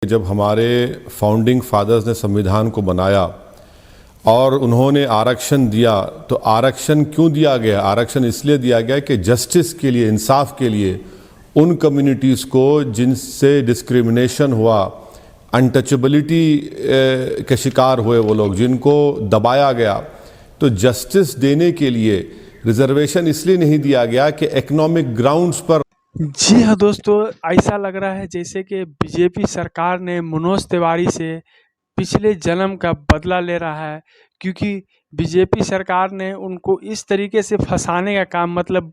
जब हमारे founding fathers ने संविधान को बनाया और उन्होंने आरक्षण दिया, तो आरक्षण क्यों दिया गया? आरक्षण इसलिए दिया गया कि जस्टिस के लिए, इंसाफ के लिए, उन कम्युनिटीज़ को जिनसे डिस्क्रिमिनेशन हुआ, अनटचेबिलिटी के शिकार हुए, वो लोग जिनको दबाया गया, तो जस्टिस देने के लिए रिजर्वेशन इसलिए नहीं दिया गया कि इकोनॉमिक ग्राउंड्स पर। जी हाँ दोस्तों, ऐसा लग रहा है जैसे कि बीजेपी सरकार ने मनोज तिवारी से पिछले जन्म का बदला ले रहा है, क्योंकि बीजेपी सरकार ने उनको इस तरीके से फंसाने का काम, मतलब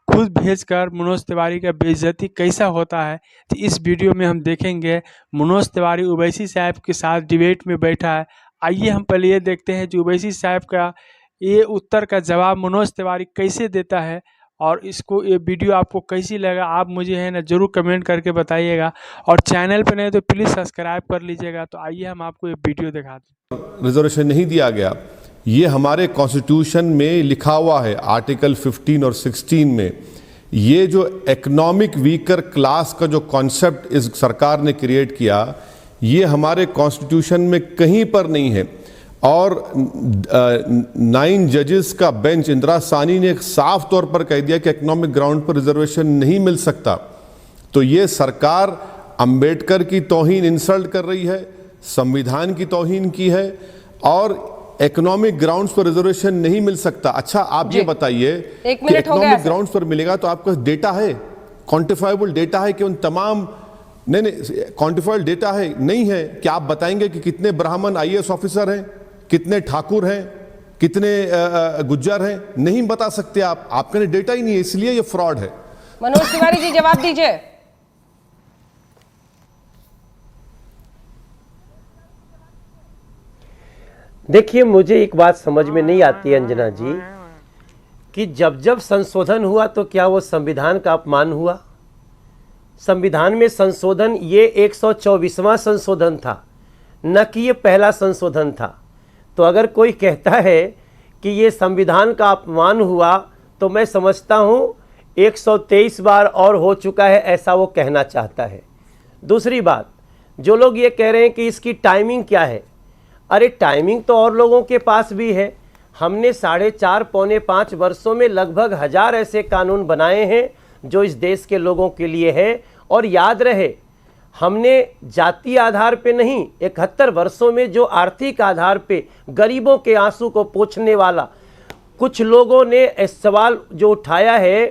खुद भेजकर मनोज तिवारी का बेइज्जती कैसा होता है, तो इस वीडियो में हम देखेंगे। मनोज तिवारी ओवैसी साहब के साथ डिबेट में बैठा है। आइए हम पहले ये देखते हैं जो ओवैसी साहब का ये उत्तर का जवाब मनोज तिवारी कैसे देता है, और इसको ये वीडियो आपको कैसी लगा आप मुझे है ना ज़रूर कमेंट करके बताइएगा, और चैनल पर नहीं तो प्लीज़ सब्सक्राइब कर लीजिएगा। तो आइए हम आपको ये वीडियो दिखाते हैं। रिजर्वेशन नहीं दिया गया, ये हमारे कॉन्स्टिट्यूशन में लिखा हुआ है, आर्टिकल 15 और 16 में। ये जो इकोनॉमिक वीकर क्लास का जो कॉन्सेप्ट इस सरकार ने क्रिएट किया, ये हमारे कॉन्स्टिट्यूशन में कहीं पर नहीं है। और 9 जजेस का बेंच, इंदिरा साहनी ने एक साफ तौर पर कह दिया कि इकोनॉमिक ग्राउंड पर रिजर्वेशन नहीं मिल सकता। तो ये सरकार अंबेडकर की तौहीन, इंसल्ट कर रही है, संविधान की तौहीन की है, और इकोनॉमिक ग्राउंड्स पर रिजर्वेशन नहीं मिल सकता। अच्छा, आप ये बताइए कि इकोनॉमिक ग्राउंड्स पर मिलेगा तो आपका डेटा है, क्वांटिफाइबल डेटा है कि उन तमाम, नहीं क्वांटिफाइबल डेटा है नहीं है? क्या आप बताएंगे कि कितने ब्राह्मण IAS ऑफिसर हैं, कितने ठाकुर हैं, कितने गुज्जर हैं? नहीं बता सकते आप, आपके डेटा ही नहीं है, इसलिए ये फ्रॉड है। मनोज तिवारी जी जवाब दीजिए। देखिए, मुझे एक बात समझ में नहीं आती है अंजना जी, कि जब जब संशोधन हुआ तो क्या वो संविधान का अपमान हुआ? संविधान में संशोधन ये 124वां संशोधन था, न कि ये पहला संशोधन था। तो अगर कोई कहता है कि ये संविधान का अपमान हुआ, तो मैं समझता हूँ 123 बार और हो चुका है, ऐसा वो कहना चाहता है। दूसरी बात, जो लोग ये कह रहे हैं कि इसकी टाइमिंग क्या है, अरे टाइमिंग तो और लोगों के पास भी है। हमने 4.5 पौने 5 वर्षों में लगभग 1000 ऐसे कानून बनाए हैं जो इस देश के लोगों के लिए है। और याद रहे, हमने जाति आधार पे नहीं, 71 वर्षों में जो आर्थिक आधार पे गरीबों के आंसू को पोंछने वाला, कुछ लोगों ने इस सवाल जो उठाया है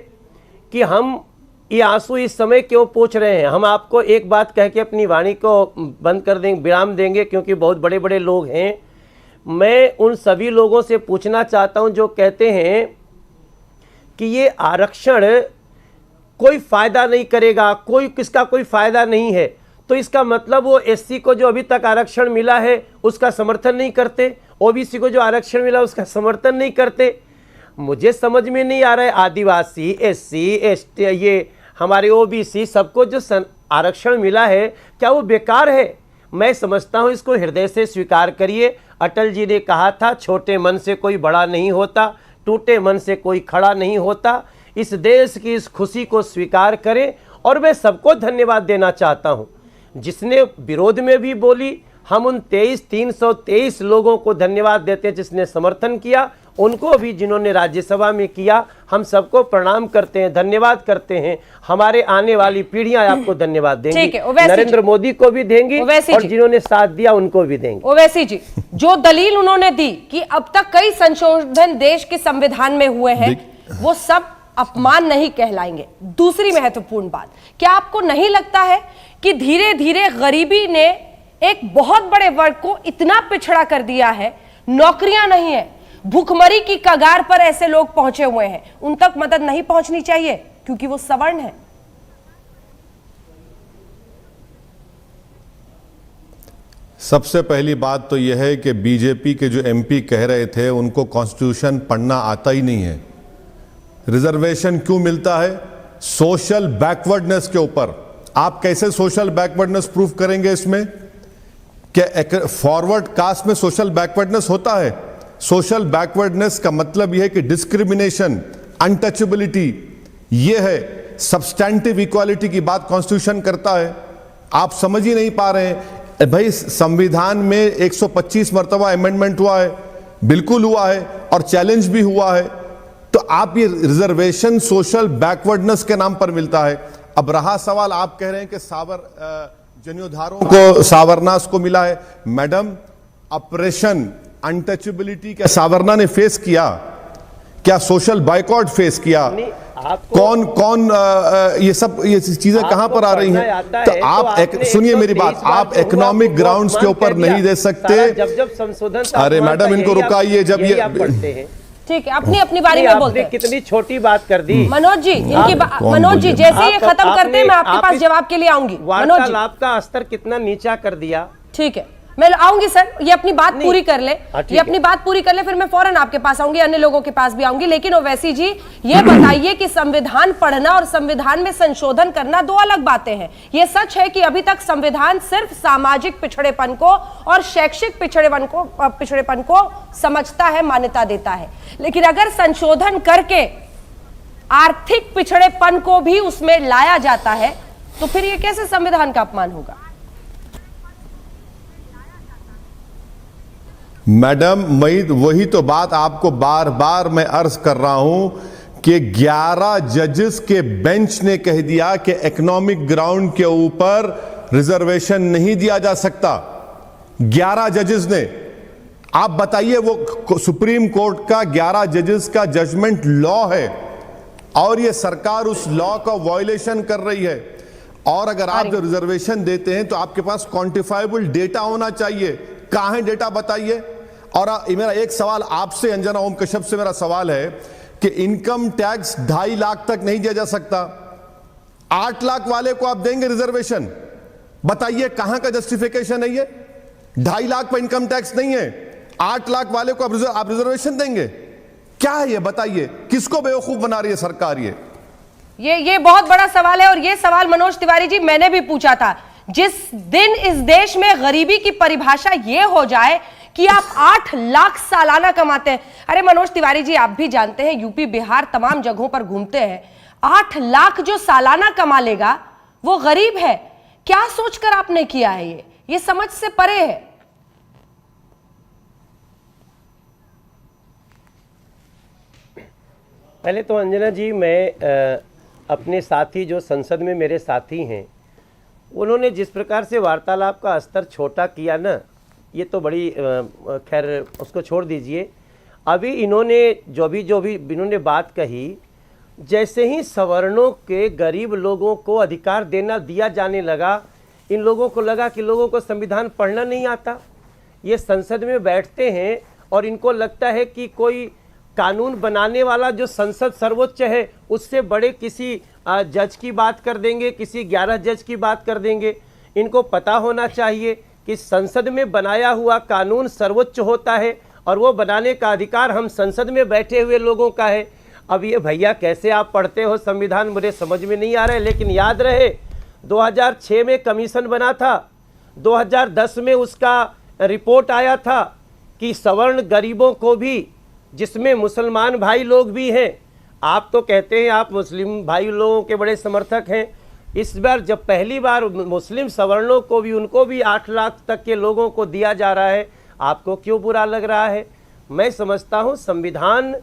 कि हम ये आंसू इस समय क्यों पोंछ रहे हैं। हम आपको एक बात कह के अपनी वाणी को बंद कर देंगे, विराम देंगे, क्योंकि बहुत बड़े बड़े लोग हैं। मैं उन सभी लोगों से पूछना चाहता हूं जो कहते हैं कि ये आरक्षण कोई फ़ायदा नहीं करेगा, कोई किसका कोई फ़ायदा नहीं है, तो इसका मतलब वो SC को जो अभी तक आरक्षण मिला है उसका समर्थन नहीं करते, OBC को जो आरक्षण मिला उसका समर्थन नहीं करते। मुझे समझ में नहीं आ रहा है, आदिवासी, SC, ST, ये हमारे OBC सबको जो आरक्षण मिला है, क्या वो बेकार है? मैं समझता हूँ इसको हृदय से स्वीकार करिए। अटल जी ने कहा था, छोटे मन से कोई बड़ा नहीं होता, टूटे मन से कोई खड़ा नहीं होता। इस देश की इस खुशी को स्वीकार करें। और मैं सबको धन्यवाद देना चाहता हूं जिसने विरोध में भी बोली। हम उन 323 लोगों को धन्यवाद देते हैं जिसने समर्थन किया, उनको भी जिन्होंने राज्यसभा में किया। हम सबको प्रणाम करते हैं, धन्यवाद करते हैं। हमारे आने वाली पीढ़ियां आपको धन्यवाद देंगी, नरेंद्र मोदी को भी देंगी, और जिन्होंने साथ दिया उनको भी देंगे। ओवैसी जी, जो दलील उन्होंने दी कि अब तक कई संशोधन देश के संविधान में हुए हैं, वो सब अपमान नहीं कहलाएंगे। दूसरी महत्वपूर्ण बात, क्या आपको नहीं लगता है कि धीरे धीरे गरीबी ने एक बहुत बड़े वर्ग को इतना पिछड़ा कर दिया है, नौकरियां नहीं है, भूखमरी की कगार पर ऐसे लोग पहुंचे हुए हैं, उन तक मदद नहीं पहुंचनी चाहिए क्योंकि वो सवर्ण है? सबसे पहली बात तो यह है कि बीजेपी के जो MP कह रहे थे उनको कॉन्स्टिट्यूशन पढ़ना आता ही नहीं है। रिजर्वेशन क्यों मिलता है? सोशल बैकवर्डनेस के ऊपर। आप कैसे सोशल बैकवर्डनेस प्रूफ करेंगे इसमें? क्या फॉरवर्ड कास्ट में सोशल बैकवर्डनेस होता है? सोशल बैकवर्डनेस का मतलब यह है कि डिस्क्रिमिनेशन, अनटचेबिलिटी, यह है। सब्सटैंटिव इक्वालिटी की बात कॉन्स्टिट्यूशन करता है। आप समझ ही नहीं पा रहे हैं भाई। संविधान में 125 मर्तबा अमेंडमेंट हुआ है, बिल्कुल हुआ है, और चैलेंज भी हुआ है। तो आप ये रिजर्वेशन सोशल बैकवर्डनेस के नाम पर मिलता है। अब रहा सवाल, आप कह रहे हैं कि जन्योधारों को सावरनास को मिला है। मैडम, ऑपरेशन अनटचेबिलिटी क्या सावरना ने फेस किया? क्या सोशल बाइकॉट फेस किया? कौन कौन ये चीजें कहां पर आ रही हैं? तो आप सुनिए मेरी बात, आप इकोनॉमिक ग्राउंड्स के ऊपर नहीं दे सकते। जब संशोधन, अरे मैडम, इनको रुकाइए। जब ये ठीक है, अपनी अपनी बारी में बोलते हैं। कितनी छोटी बात कर दी मनोज जी, मनोज जी जैसे ये खत्म करते हैं मैं आपके पास जवाब के लिए आऊंगी। मनोज जी, आपका स्तर कितना नीचा कर दिया। ठीक है, मैं आऊंगी सर, ये अपनी बात पूरी कर ले, ये अपनी बात पूरी कर ले, फिर मैं फौरन आपके पास आऊंगी, अन्य लोगों के पास भी आऊंगी। लेकिन ओवैसी जी, ये बताइए कि संविधान पढ़ना और संविधान में संशोधन करना दो अलग बातें हैं। ये सच है कि अभी तक संविधान सिर्फ सामाजिक पिछड़ेपन को और शैक्षिक पिछड़ेपन को समझता है, मान्यता देता है। लेकिन अगर संशोधन करके आर्थिक पिछड़ेपन को भी उसमें लाया जाता है तो फिर ये कैसे संविधान का अपमान होगा? मैडम, वही तो बात आपको बार बार मैं अर्ज कर रहा हूं कि 11 जजेस के बेंच ने कह दिया कि इकोनॉमिक ग्राउंड के ऊपर रिजर्वेशन नहीं दिया जा सकता। 11 जजेस ने। आप बताइए, वो सुप्रीम कोर्ट का 11 जजेस का जजमेंट लॉ है और ये सरकार उस लॉ का वायलेशन कर रही है। और अगर आप जो रिजर्वेशन देते हैं तो आपके पास क्वांटिफाइबल डेटा होना चाहिए। कहां है डेटा, बताइए। और मेरा एक सवाल आपसे, अंजना ओम कश्यप से मेरा सवाल है कि इनकम टैक्स 2.5 लाख तक नहीं दिया जा सकता, 8 लाख वाले को आप देंगे रिजर्वेशन? बताइए कहां का जस्टिफिकेशन है ये? 2.5 लाख पर इनकम टैक्स नहीं है, 8 लाख वाले को आप रिजर्वेशन देंगे? क्या है ये, बताइए। किसको बेवकूफ बना रही है सरकार? ये बहुत बड़ा सवाल है। और ये सवाल मनोज तिवारी जी मैंने भी पूछा था। जिस दिन इस देश में गरीबी की परिभाषा ये हो जाए कि आप 8 लाख सालाना कमाते हैं। अरे मनोज तिवारी जी, आप भी जानते हैं, यूपी बिहार तमाम जगहों पर घूमते हैं, 8 लाख जो सालाना कमा लेगा वो गरीब है। क्या सोचकर आपने किया है? ये समझ से परे है। पहले तो अंजना जी, मैं अपने साथी जो संसद में मेरे साथी हैं, उन्होंने जिस प्रकार से वार्तालाप का स्तर छोटा किया ना, ये तो बड़ी खैर उसको छोड़ दीजिए। अभी इन्होंने जो भी इन्होंने बात कही, जैसे ही सवर्णों के गरीब लोगों को अधिकार दिया जाने लगा, इन लोगों को लगा कि लोगों को संविधान पढ़ना नहीं आता। ये संसद में बैठते हैं और इनको लगता है कि कोई कानून बनाने वाला जो संसद सर्वोच्च है उससे बड़े किसी जज की बात कर देंगे, किसी 11 जज की बात कर देंगे। इनको पता होना चाहिए कि संसद में बनाया हुआ कानून सर्वोच्च होता है और वो बनाने का अधिकार हम संसद में बैठे हुए लोगों का है। अब ये भैया कैसे आप पढ़ते हो संविधान, मुझे समझ में नहीं आ रहा है। लेकिन याद रहे 2006 में कमीशन बना था, 2010 में उसका रिपोर्ट आया था कि सवर्ण गरीबों को भी, जिसमें मुसलमान भाई लोग भी हैं, आप तो कहते हैं आप मुस्लिम भाई लोगों के बड़े समर्थक हैं, इस बार जब पहली बार मुस्लिम सवर्णों को भी, उनको भी 8 लाख तक के लोगों को दिया जा रहा है, आपको क्यों बुरा लग रहा है? मैं समझता हूं संविधान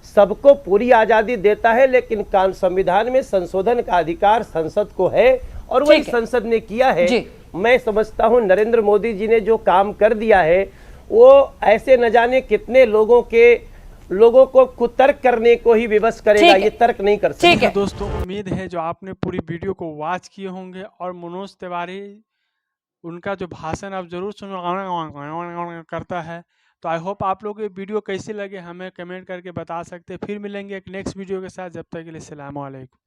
सबको पूरी आज़ादी देता है, लेकिन संविधान में संशोधन का अधिकार संसद को है और वही संसद ने किया है। मैं समझता हूं नरेंद्र मोदी जी ने जो काम कर दिया है वो ऐसे न जाने कितने लोगों को कुतर्क करने को ही विवश करेगा, ये तर्क नहीं कर सकता। दोस्तों, उम्मीद है जो आपने पूरी वीडियो को वॉच किए होंगे और मनोज तिवारी उनका जो भाषण आप जरूर सुन करता है। तो आई होप आप लोग ये वीडियो कैसी लगे हमें कमेंट करके बता सकते हैं। फिर मिलेंगे एक नेक्स्ट वीडियो के साथ, जब तक के लिए अस्सलाम वालेकुम।